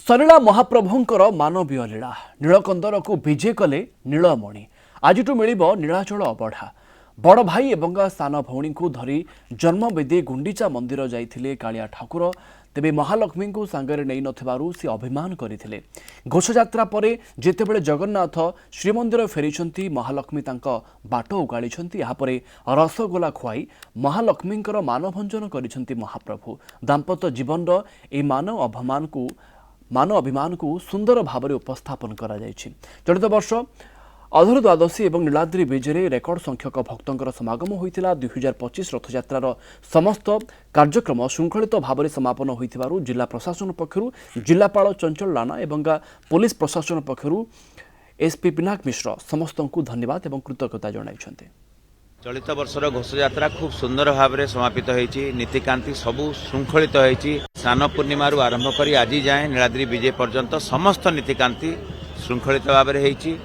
सलिला महाप्रभुंकर मानवीय लीला नीलकंदर को विजे कले नीलमणि आज मिल नीलाचल अबढ़ा बड़ भाई एवं सान भौणी को धरी जन्मवेदी गुंडीचा मंदिर जाइथिले कालिया ठाकुर तेबे महालक्ष्मी को सांगरे नहीं नथिबारु से अभिमान करथिले। घोषयात्रा परे जेतेबेले जगन्नाथ श्रीमंदिर फेरिछंती महालक्ष्मी तांका बाट उगाळिछंती। या परे रसगोला खुआई महालक्ष्मींकर मानभंजन करिछंती महाप्रभु। दाम्पत्य जीवन ए मानव अभिमान को सुंदर भाव में उपस्थापन करा जायछि। चलित वर्ष अधर द्वादशी और नीलाद्री बीजे रेकर्ड संख्यक भक्तों समागम होता। 2025 रथयात्रार समस्त कार्यक्रम श्रृंखलित भाव में समापन हो जिला प्रशासन पक्षर जिलापाल चंचल राणा और पुलिस प्रशासन पक्षर एसपी पिनाक मिश्र समस्त को धन्यवाद और कृतज्ञता जणाइछन्ते। चलित वर्षर घोषयात्रा खूब सुंदर भाव में समापित होती। नीतिकांति सबू श्रृंखलित होती। स्नान पूर्णिमा आरंभ कर आज जाए नीलाद्री विजय पर्यंत समस्त नीतिकांति श्रृंखलित भाव में होती।